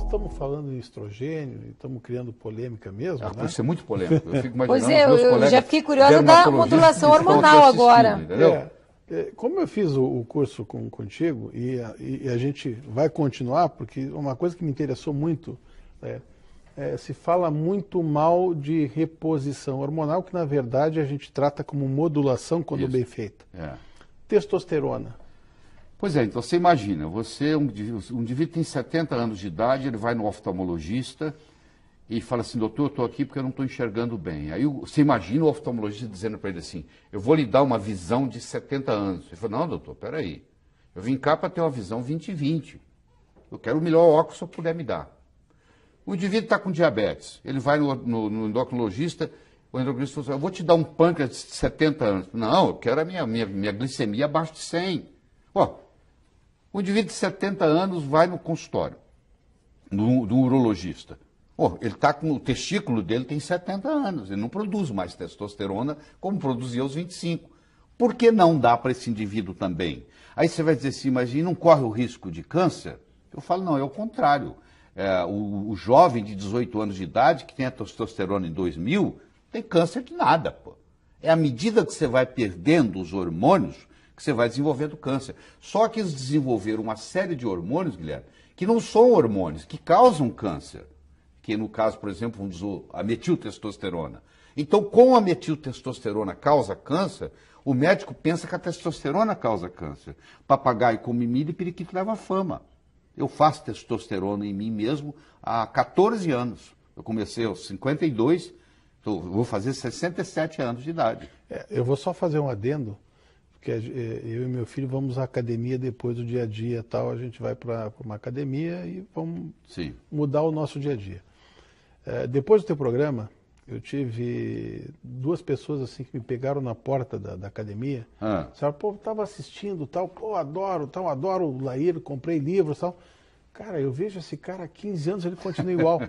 estamos falando em estrogênio e estamos criando polêmica mesmo, né? Pode ser muito polêmico. Eu fico imaginando Pois é, meus eu colegas já fiquei curiosa da dermatologistas modulação que estão hormonal aqui assistindo, agora. entendeu? Como eu fiz o curso contigo e a gente vai continuar, porque uma coisa que me interessou muito se fala muito mal de reposição hormonal, que na verdade a gente trata como modulação quando bem feita. Testosterona. Pois é, então você imagina, um indivíduo tem 70 anos de idade, ele vai no oftalmologista e fala assim, doutor, eu estou aqui porque eu não estou enxergando bem. Aí você imagina o oftalmologista dizendo para ele assim, eu vou lhe dar uma visão de 70 anos. Ele fala, não, doutor, peraí, eu vim cá para ter uma visão 20/20. Eu quero o melhor óculos que eu puder me dar. O indivíduo está com diabetes, ele vai no endocrinologista, o endocrinologista fala assim, eu vou te dar um pâncreas de 70 anos. Não, eu quero a minha glicemia abaixo de 100. O indivíduo de 70 anos vai no consultório do urologista. Ele está com o testículo dele tem 70 anos, ele não produz mais testosterona como produzia aos 25. Por que não dá para esse indivíduo também? Aí você vai dizer assim, mas e não corre o risco de câncer? Eu falo, não, é o contrário. O jovem de 18 anos de idade, que tem a testosterona em 2000, tem câncer de nada, pô. É à medida que você vai perdendo os hormônios que você vai desenvolvendo câncer. Só que eles desenvolveram uma série de hormônios, Guilherme, que não são hormônios, que causam câncer. Que no caso, por exemplo, vamos dizer, a metiltestosterona. Então, como a metiltestosterona causa câncer, o médico pensa que a testosterona causa câncer. Papagaio come milho e periquito leva fama. Eu faço testosterona em mim mesmo há 14 anos. Eu comecei aos 52, vou fazer 67 anos de idade. Eu vou só fazer um adendo, porque eu e meu filho vamos à academia depois do dia a dia tal, a gente vai para uma academia e vamos mudar o nosso dia a dia. Depois do teu programa, eu tive duas pessoas assim que me pegaram na porta da academia. Disseram, pô, estava assistindo tal, pô, adoro o Laíro, comprei livros tal. Cara, eu vejo esse cara há 15 anos, ele continua igual.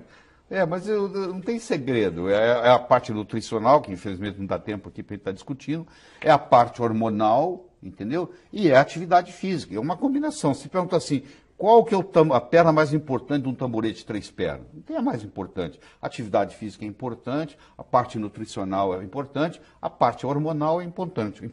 Mas não tem segredo. É a parte nutricional, que infelizmente não dá tempo aqui para a gente estar discutindo, é a parte hormonal, entendeu? E é a atividade física. É uma combinação. Se pergunta assim, qual que é a perna mais importante de um tamborete de 3 pernas? Não tem a mais importante. A atividade física é importante, a parte nutricional é importante, a parte hormonal é importante.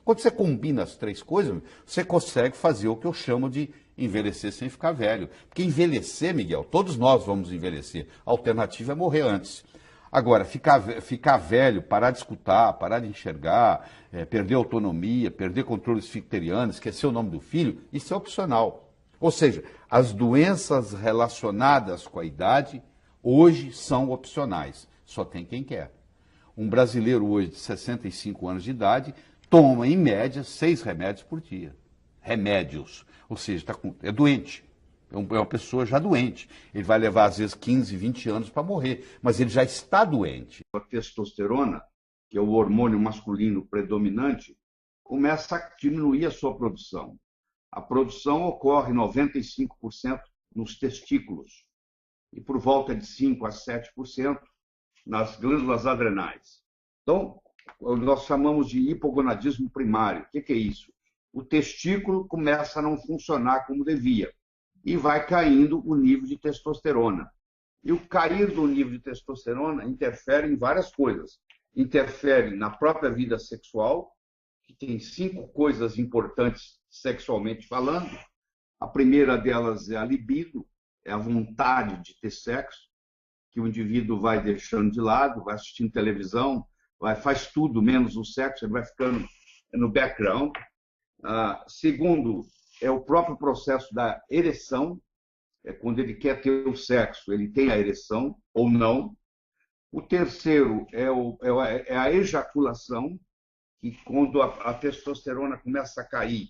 Quando você combina as 3 coisas, você consegue fazer o que eu chamo de envelhecer sem ficar velho. Porque envelhecer, Miguel, todos nós vamos envelhecer. A alternativa é morrer antes. Agora, ficar velho, parar de escutar, parar de enxergar, perder autonomia, perder controle esficteriano, esquecer o nome do filho, isso é opcional. Ou seja, as doenças relacionadas com a idade hoje são opcionais. Só tem quem quer. Um brasileiro hoje de 65 anos de idade toma, em média, 6 remédios por dia. Remédios. Ou seja, é doente. É uma pessoa já doente. Ele vai levar, às vezes, 15, 20 anos para morrer. Mas ele já está doente. A testosterona, que é o hormônio masculino predominante, começa a diminuir a sua produção. A produção ocorre 95% nos testículos e por volta de 5 a 7% nas glândulas adrenais. Então, nós chamamos de hipogonadismo primário. O que é isso? O testículo começa a não funcionar como devia e vai caindo o nível de testosterona. E o cair do nível de testosterona interfere em várias coisas. Interfere na própria vida sexual, que tem 5 coisas importantes sexualmente falando. A primeira delas é a libido, é a vontade de ter sexo, que o indivíduo vai deixando de lado, vai assistindo televisão, faz tudo menos o sexo, ele vai ficando no background. Segundo, é o próprio processo da ereção, quando ele quer ter o sexo, ele tem a ereção ou não. O terceiro é a ejaculação, que quando a testosterona começa a cair,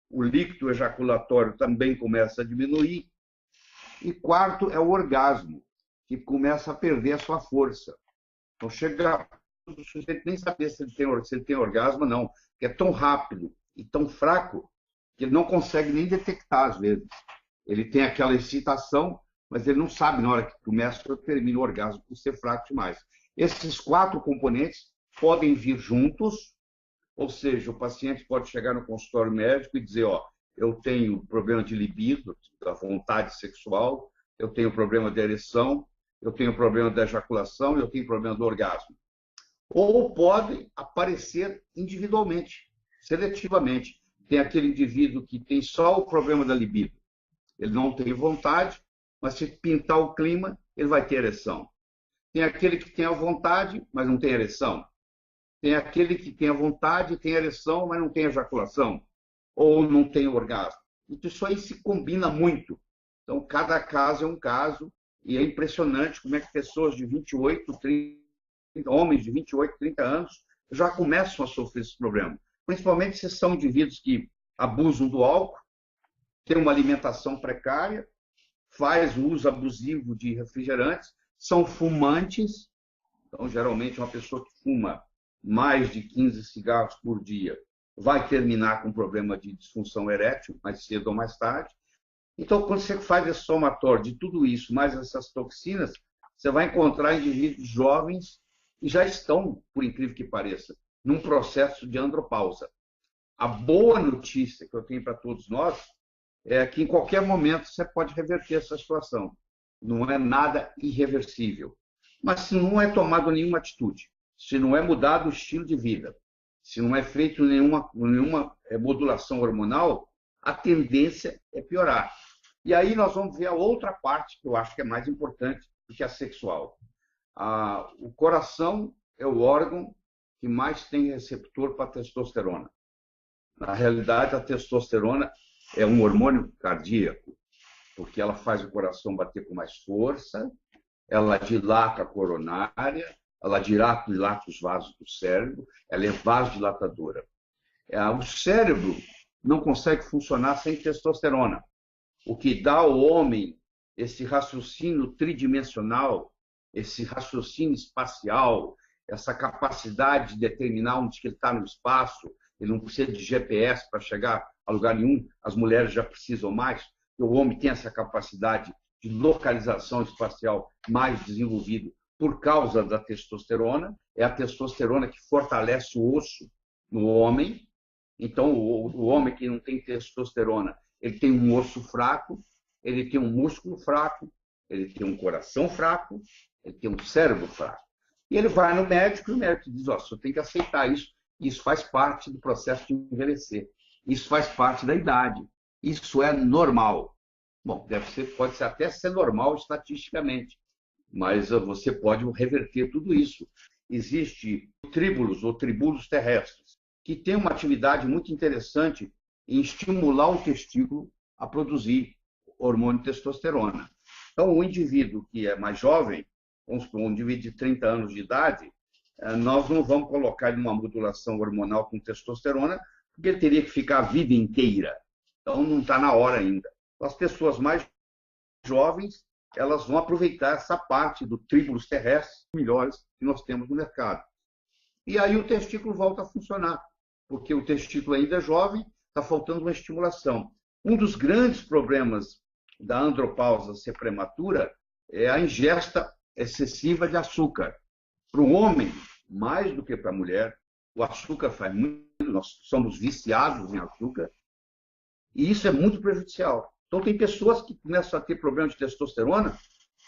o líquido ejaculatório também começa a diminuir. E quarto é o orgasmo, que começa a perder a sua força. Então chega o sujeito nem saber se ele tem orgasmo, não, porque é tão rápido e tão fraco que ele não consegue nem detectar às vezes. Ele tem aquela excitação, mas ele não sabe na hora que começa ou termina o orgasmo por ser fraco demais. Esses 4 componentes podem vir juntos, ou seja, o paciente pode chegar no consultório médico e dizer, eu tenho problema de libido, da vontade sexual, eu tenho problema de ereção, eu tenho problema da ejaculação, eu tenho problema do orgasmo. Ou pode aparecer individualmente, seletivamente. Tem aquele indivíduo que tem só o problema da libido. Ele não tem vontade, mas se pintar o clima, ele vai ter ereção. Tem aquele que tem a vontade, mas não tem ereção. Tem aquele que tem a vontade, tem ereção, mas não tem ejaculação. Ou não tem orgasmo. Então, isso aí se combina muito. Então, cada caso é um caso, e é impressionante como é que pessoas de 28, 30, homens de 28, 30 anos, já começam a sofrer esse problema. Principalmente se são indivíduos que abusam do álcool, têm uma alimentação precária, faz o uso abusivo de refrigerantes, são fumantes. Então, geralmente, uma pessoa que fuma mais de 15 cigarros por dia vai terminar com problema de disfunção erétil, mais cedo ou mais tarde. Então, quando você faz esse somatório de tudo isso, mais essas toxinas, você vai encontrar indivíduos jovens que já estão, por incrível que pareça, num processo de andropausa. A boa notícia que eu tenho para todos nós é que em qualquer momento você pode reverter essa situação. Não é nada irreversível. Mas se não é tomado nenhuma atitude, se não é mudado o estilo de vida, se não é feito nenhuma modulação hormonal, a tendência é piorar. E aí nós vamos ver a outra parte que eu acho que é mais importante do que a sexual. O coração é o órgão que mais tem receptor para a testosterona. Na realidade, a testosterona é um hormônio cardíaco, porque ela faz o coração bater com mais força, ela dilata a coronária, ela dilata os vasos do cérebro, ela é vasodilatadora. O cérebro não consegue funcionar sem testosterona, o que dá ao homem esse raciocínio tridimensional, esse raciocínio espacial, essa capacidade de determinar onde ele está no espaço. Ele não precisa de GPS para chegar a lugar nenhum, as mulheres já precisam mais. O homem tem essa capacidade de localização espacial mais desenvolvida por causa da testosterona. É a testosterona que fortalece o osso no homem. Então, o homem que não tem testosterona, ele tem um osso fraco, ele tem um músculo fraco, ele tem um coração fraco, ele tem um cérebro fraco. E ele vai no médico e o médico diz, você tem que aceitar isso. Isso faz parte do processo de envelhecer. Isso faz parte da idade. Isso é normal. Bom, pode até ser normal estatisticamente, mas você pode reverter tudo isso. Existem tríbulos ou tribúlulos terrestres, que têm uma atividade muito interessante em estimular o testículo a produzir hormônio testosterona. Então, o indivíduo que é mais jovem, vamos supor, um indivíduo de 30 anos de idade, nós não vamos colocar ele numa modulação hormonal com testosterona, porque ele teria que ficar a vida inteira. Então, não está na hora ainda. As pessoas mais jovens, elas vão aproveitar essa parte do tríbulos terrestres melhores que nós temos no mercado. E aí o testículo volta a funcionar, porque o testículo ainda é jovem, está faltando uma estimulação. Um dos grandes problemas da andropausa ser prematura é a ingesta excessiva de açúcar. Para o homem, mais do que para a mulher, o açúcar faz muito, nós somos viciados em açúcar, e isso é muito prejudicial. Então, tem pessoas que começam a ter problema de testosterona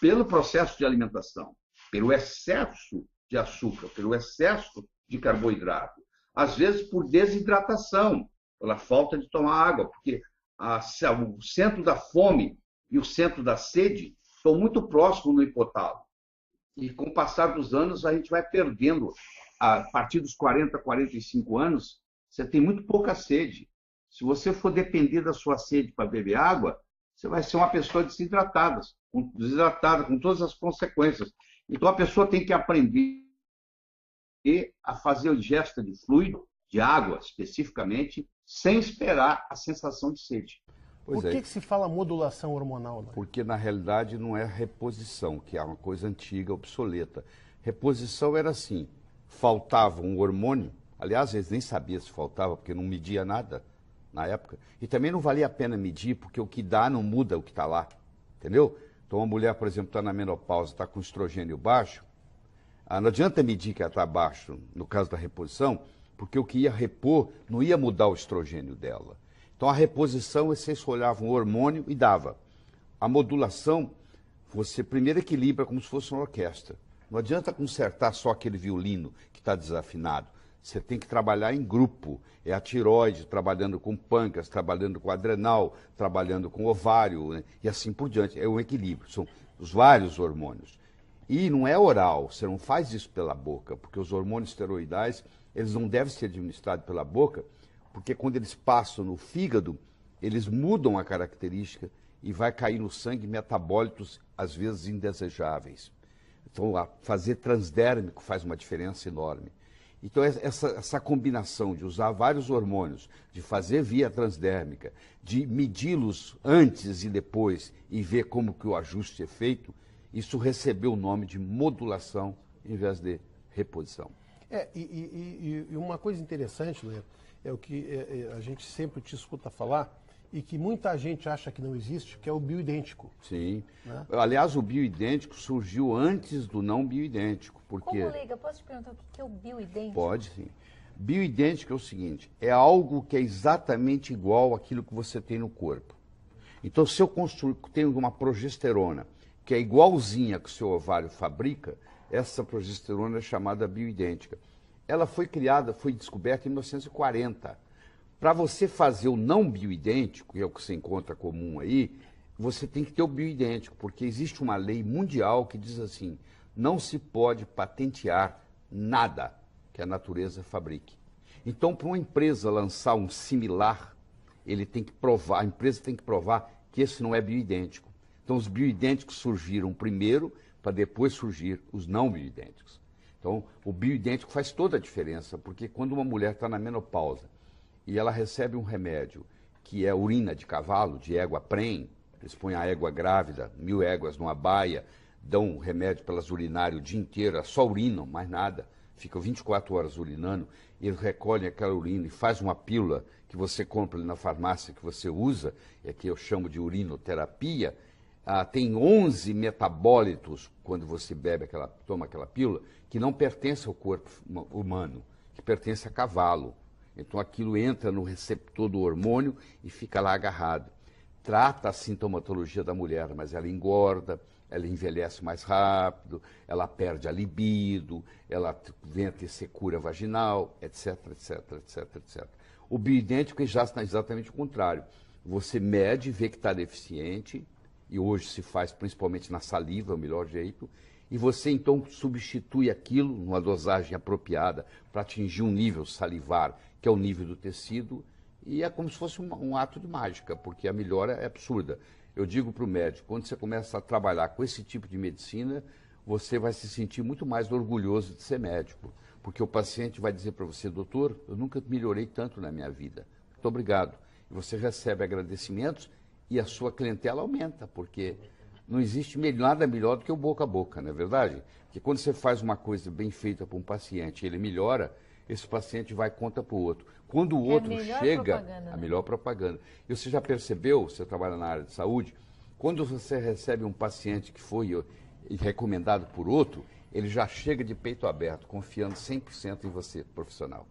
pelo processo de alimentação, pelo excesso de açúcar, pelo excesso de carboidrato. Às vezes, por desidratação, pela falta de tomar água, porque o centro da fome e o centro da sede estão muito próximos no hipotálamo. E com o passar dos anos, a gente vai perdendo. A partir dos 40, 45 anos, você tem muito pouca sede. Se você for depender da sua sede para beber água, você vai ser uma pessoa desidratada, com todas as consequências. Então, a pessoa tem que aprender a fazer a ingesta de fluido, de água especificamente, sem esperar a sensação de sede. Por que se fala modulação hormonal? Né? Porque, na realidade, não é reposição, que é uma coisa antiga, obsoleta. Reposição era assim, faltava um hormônio, aliás, eles nem sabiam se faltava, porque não media nada na época, e também não valia a pena medir, porque o que dá não muda o que está lá, entendeu? Então, uma mulher, por exemplo, está na menopausa, está com estrogênio baixo, não adianta medir que ela está baixo, no caso da reposição, porque o que ia repor não ia mudar o estrogênio dela. Então, a reposição, vocês olhavam o hormônio e dava. A modulação, você primeiro equilibra como se fosse uma orquestra. Não adianta consertar só aquele violino que está desafinado. Você tem que trabalhar em grupo. É a tireoide trabalhando com pâncreas, trabalhando com adrenal, trabalhando com ovário, né? E assim por diante. É um equilíbrio. São os vários hormônios. E não é oral, você não faz isso pela boca, porque os hormônios esteroidais, eles não devem ser administrados pela boca, porque quando eles passam no fígado, eles mudam a característica e vai cair no sangue metabólitos, às vezes indesejáveis. Então, fazer transdérmico faz uma diferença enorme. Então, essa combinação de usar vários hormônios, de fazer via transdérmica, de medi-los antes e depois e ver como que o ajuste é feito, isso recebeu o nome de modulação em vez de reposição. E uma coisa interessante, Leandro, é o que a gente sempre te escuta falar e que muita gente acha que não existe, que é o bioidêntico. Sim. Né? Aliás, o bioidêntico surgiu antes do não bioidêntico. Porque... Como, leiga, posso te perguntar o que é o bioidêntico? Pode, sim. Bioidêntico é o seguinte, é algo que é exatamente igual àquilo que você tem no corpo. Então, se eu tenho uma progesterona que é igualzinha que o seu ovário fabrica, essa progesterona é chamada bioidêntica. Ela foi criada, foi descoberta em 1940. Para você fazer o não bioidêntico, que é o que você encontra comum aí, você tem que ter o bioidêntico, porque existe uma lei mundial que diz assim, não se pode patentear nada que a natureza fabrique. Então, para uma empresa lançar um similar, ele tem que provar, a empresa tem que provar que esse não é bioidêntico. Então, os bioidênticos surgiram primeiro, para depois surgir os não bioidênticos. Então, o bioidêntico faz toda a diferença, porque quando uma mulher está na menopausa e ela recebe um remédio que é urina de cavalo, de égua prem, eles põem a égua grávida, 1000 éguas numa baia, dão um remédio para elas urinarem o dia inteiro, só urinam, mais nada, ficam 24 horas urinando, e eles recolhem aquela urina e faz uma pílula que você compra ali na farmácia, que você usa, e aqui eu chamo de urinoterapia. Tem 11 metabólitos, quando você toma aquela pílula, que não pertence ao corpo humano, que pertence a cavalo. Então aquilo entra no receptor do hormônio e fica lá agarrado. Trata a sintomatologia da mulher, mas ela engorda, ela envelhece mais rápido, ela perde a libido, ela vem a ter secura vaginal, etc, etc, etc, etc. O bioidêntico é exatamente o contrário. Você mede, vê que está deficiente, e hoje se faz principalmente na saliva, é o melhor jeito, e você então substitui aquilo numa dosagem apropriada para atingir um nível salivar, que é o nível do tecido, e é como se fosse um ato de mágica, porque a melhora é absurda. Eu digo para o médico, quando você começa a trabalhar com esse tipo de medicina, você vai se sentir muito mais orgulhoso de ser médico, porque o paciente vai dizer para você, doutor, eu nunca melhorei tanto na minha vida, muito obrigado. E você recebe agradecimentos, e a sua clientela aumenta, porque não existe nada melhor do que o boca a boca, não é verdade? Porque quando você faz uma coisa bem feita para um paciente e ele melhora, esse paciente vai conta para o outro. Quando o outro chega, a melhor propaganda. E você já percebeu, você trabalha na área de saúde, quando você recebe um paciente que foi recomendado por outro, ele já chega de peito aberto, confiando 100% em você, profissional.